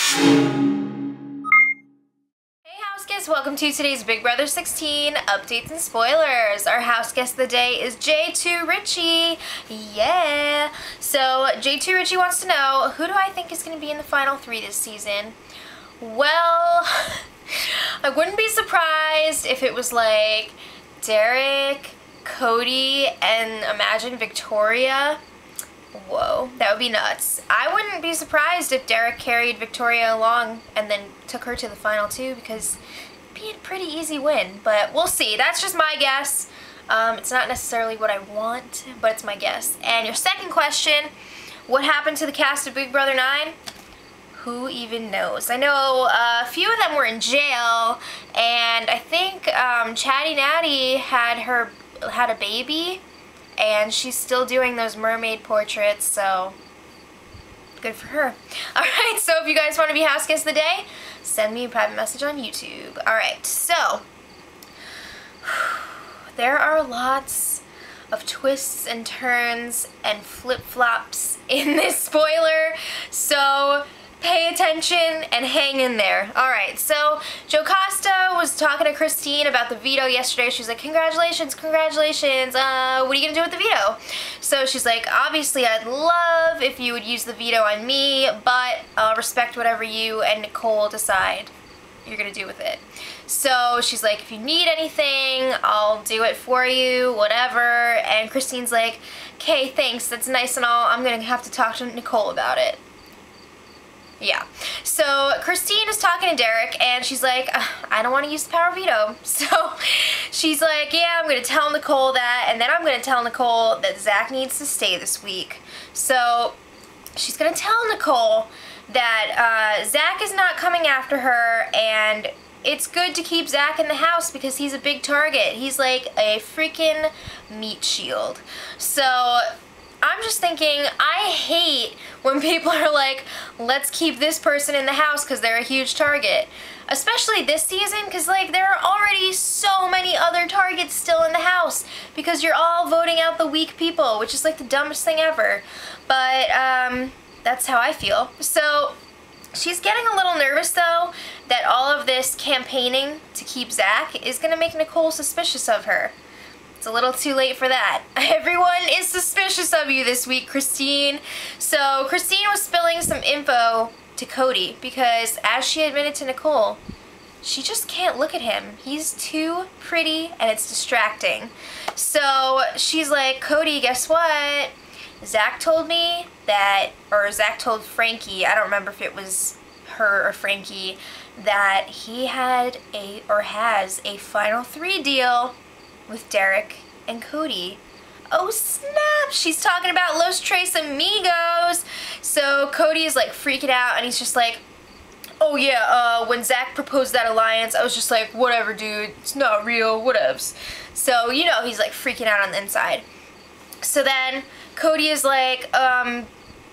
House guests, welcome to today's Big Brother 16 updates and spoilers. Our house guest of the day is J2 Richie. Yeah. So J2 Richie wants to know, who do I think is going to be in the final 3 this season? Well, I wouldn't be surprised if it was like Derek, Cody, and imagine Victoria. Whoa, that would be nuts. I wouldn't be surprised if Derek carried Victoria along and then took her to the final 2, because it'd be a pretty easy win, but we'll see. That's just my guess. It's not necessarily what I want, but it's my guess. And your second question, what happened to the cast of Big Brother 9? Who even knows? I know a few of them were in jail, and I think Chatty Natty had a baby, and she's still doing those mermaid portraits, so good for her. Alright, so if you guys want to be house guest of the day, send me a private message on YouTube. Alright, so there are lots of twists and turns and flip-flops in this spoiler, so pay attention and hang in there. Alright, so Jocasta was talking to Christine about the veto yesterday. She's like, congratulations, congratulations, what are you gonna do with the veto? So she's like, obviously I'd love if you would use the veto on me, but I'll respect whatever you and Nicole decide you're gonna do with it. So she's like, if you need anything, I'll do it for you, whatever. And Christine's like, okay, thanks, that's nice and all, I'm gonna have to talk to Nicole about it. Yeah. So Christine is talking to Derek, and she's like, I don't want to use the power veto. So she's like, yeah, I'm going to tell Nicole that, and then I'm going to tell Nicole that Zach needs to stay this week. So she's going to tell Nicole that Zach is not coming after her, and it's good to keep Zach in the house because he's a big target. He's like a freaking meat shield. So I'm just thinking, I hate when people are like, let's keep this person in the house because they're a huge target. Especially this season, because like there are already so many other targets still in the house because you're all voting out the weak people, which is like the dumbest thing ever. But that's how I feel. So she's getting a little nervous though that all of this campaigning to keep Zach is going to make Nicole suspicious of her. It's a little too late for that. Everyone is suspicious of you this week, Christine. So Christine was spilling some info to Cody because, as she admitted to Nicole, she just can't look at him. He's too pretty and it's distracting. So she's like, Cody, guess what? Zach told me that, or Zach told Frankie, I don't remember if it was her or Frankie, that he had has a final 3 deal with Derek and Cody. Oh snap! She's talking about Los Tres Amigos! So Cody is like freaking out, and he's just like, oh yeah, when Zach proposed that alliance, I was just like, whatever dude, it's not real, whatevs. So, you know, he's like freaking out on the inside. So then Cody is like,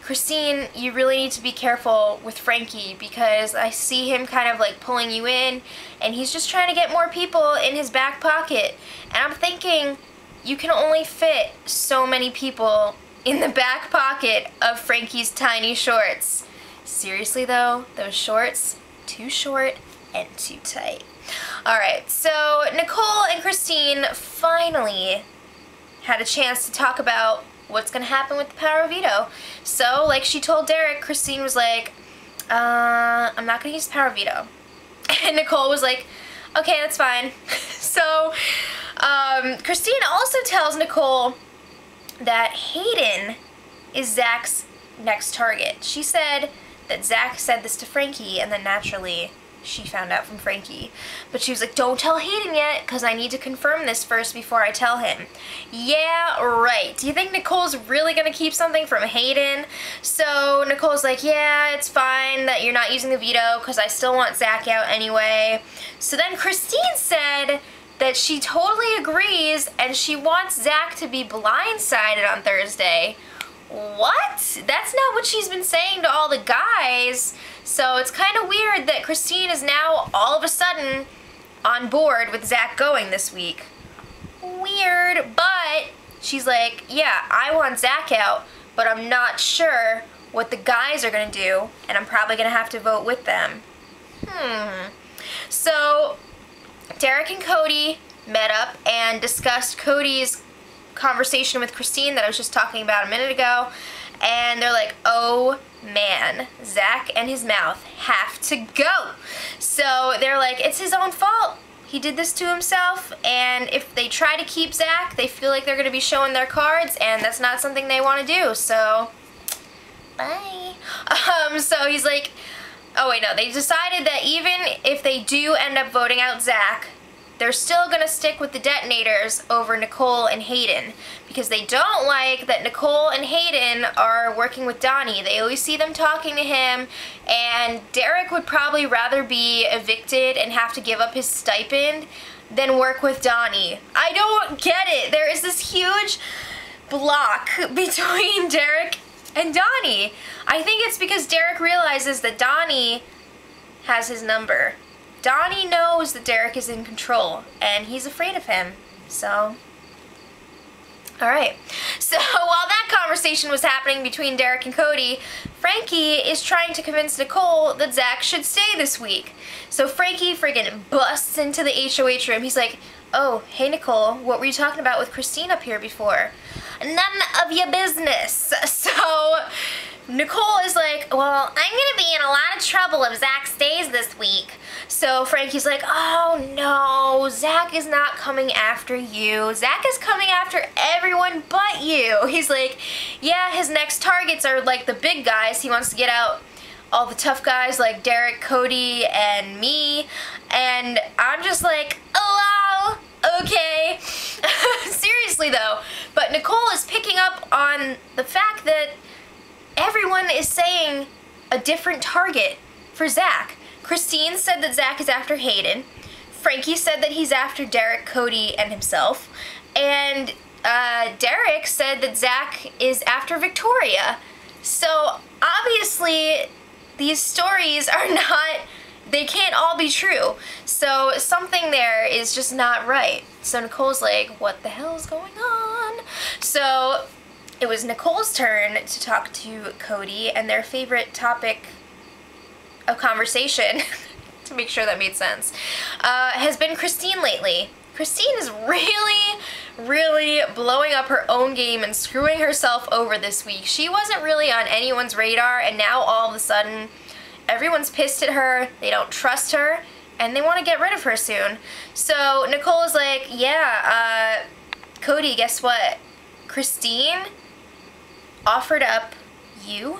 Christine, you really need to be careful with Frankie because I see him kind of like pulling you in, and he's just trying to get more people in his back pocket. And I'm thinking, you can only fit so many people in the back pocket of Frankie's tiny shorts. Seriously though, those shorts, too short and too tight. Alright, so Nicole and Christine finally had a chance to talk about what's going to happen with the power veto. So, like she told Derek, Christine was like, I'm not going to use the power veto. And Nicole was like, okay, that's fine. So, Christine also tells Nicole that Hayden is Zach's next target. She said that Zach said this to Frankie, and then naturally she found out from Frankie. But she was like, don't tell Hayden yet, because I need to confirm this first before I tell him. Yeah, right. Do you think Nicole's really going to keep something from Hayden? So Nicole's like, yeah, it's fine that you're not using the veto, because I still want Zach out anyway. So then Christine said that she totally agrees, and she wants Zach to be blindsided on Thursday. What? That's not what she's been saying to all the guys. So it's kind of weird that Christine is now all of a sudden on board with Zach going this week. Weird, but she's like, yeah, I want Zach out, but I'm not sure what the guys are gonna do, and I'm probably gonna have to vote with them. So Derek and Cody met up and discussed Cody's conversation with Christine that I was just talking about a minute ago, and they're like, oh man, Zach and his mouth have to go. So they're like, it's his own fault. He did this to himself, and if they try to keep Zach, they feel like they're going to be showing their cards, and that's not something they want to do, so bye. So he's like, oh wait, no, they decided that even if they do end up voting out Zach, they're still going to stick with the detonators over Nicole and Hayden, because they don't like that Nicole and Hayden are working with Donnie. They always see them talking to him, and Derek would probably rather be evicted and have to give up his stipend than work with Donnie. I don't get it. There is this huge block between Derek and Donnie. I think it's because Derek realizes that Donnie has his number. Donnie knows that Derek is in control, and he's afraid of him, so... Alright, so while that conversation was happening between Derek and Cody, Frankie is trying to convince Nicole that Zach should stay this week. So Frankie friggin' busts into the HOH room. He's like, oh, hey Nicole, what were you talking about with Christine up here before? None of your business. So Nicole is like, well, I'm gonna be in a lot of trouble if Zach stays this week. So Frankie's like, oh no, Zach is not coming after you. Zach is coming after everyone but you. He's like, yeah, his next targets are like the big guys. He wants to get out all the tough guys like Derek, Cody, and me. And I'm just like, oh, okay. Seriously though. But Nicole is picking up on the fact that everyone is saying a different target for Zach. Christine said that Zach is after Hayden. Frankie said that he's after Derek, Cody, and himself. And Derek said that Zach is after Victoria. So obviously these stories are not, they can't all be true. So something there is just not right. So Nicole's like, what the hell is going on? So it was Nicole's turn to talk to Cody, and their favorite topic of conversation, to make sure that made sense, has been Christine lately. Christine is really blowing up her own game and screwing herself over this week. She wasn't really on anyone's radar, and now all of a sudden everyone's pissed at her, they don't trust her, and they want to get rid of her soon. So Nicole is like, yeah, Cody, guess what? Christine offered up you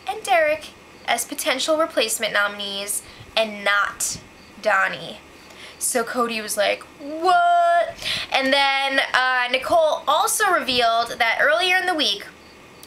and Derek as potential replacement nominees, and not Donnie. So Cody was like, what? And then Nicole also revealed that earlier in the week,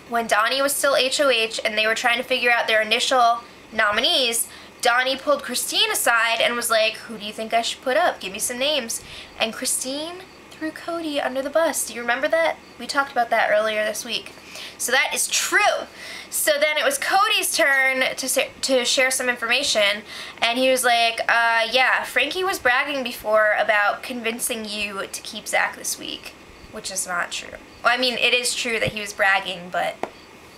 when Donnie was still HOH and they were trying to figure out their initial nominees, Donnie pulled Christine aside and was like, who do you think I should put up? Give me some names. And Christine threw Cody under the bus. Do you remember that? We talked about that earlier this week. So that is true. So then it was Cody's turn to share some information, and he was like, yeah, Frankie was bragging before about convincing you to keep Zach this week, which is not true. Well, I mean, it is true that he was bragging, but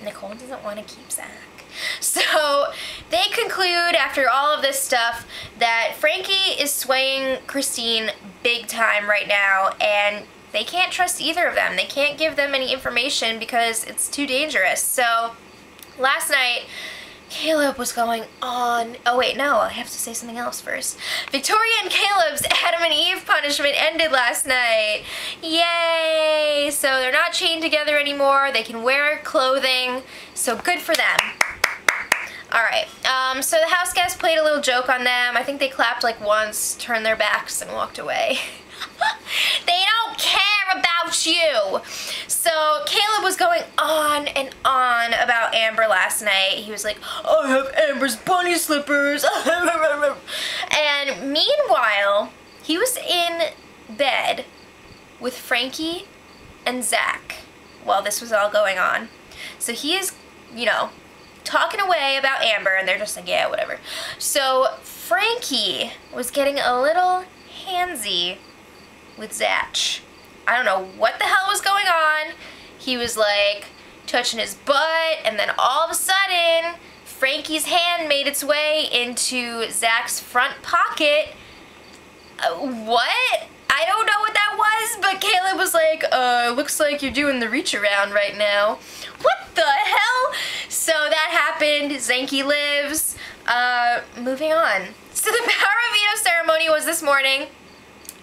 Nicole doesn't want to keep Zach. So they conclude, after all of this stuff, that Frankie is swaying Christine big time right now, and they can't trust either of them. They can't give them any information because it's too dangerous. So last night, Caleb was going on. Oh wait, no, I have to say something else first. Victoria and Caleb's Adam and Eve punishment ended last night. Yay! So they're not chained together anymore. They can wear clothing. So good for them. Alright, so the house guests played a little joke on them. I think they clapped like once, turned their backs, and walked away. They don't care about you. So Caleb was going on and on about Amber last night. He was like, I have Amber's bunny slippers. And meanwhile, he was in bed with Frankie and Zach while this was all going on. So he is, you know, talking away about Amber, and they're just like, yeah, whatever. So Frankie was getting a little handsy with Zach. I don't know what the hell was going on. He was like, touching his butt, and then all of a sudden, Frankie's hand made its way into Zach's front pocket. What? I don't know what that was, but Caleb was like, looks like you're doing the reach around right now. What the hell? So that happened. Zanky lives. Moving on. So the power of veto ceremony was this morning,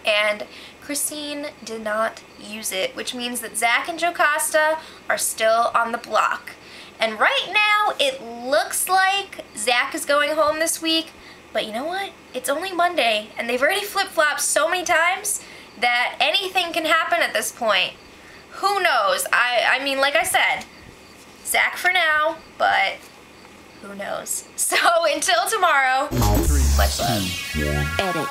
and Christine did not use it, which means that Zach and Jocasta are still on the block. And right now, it looks like Zach is going home this week, but you know what? It's only Monday, and they've already flip-flopped so many times that anything can happen at this point. Who knows? I mean, like I said, Zach for now, but who knows? So until tomorrow, much love. Edit.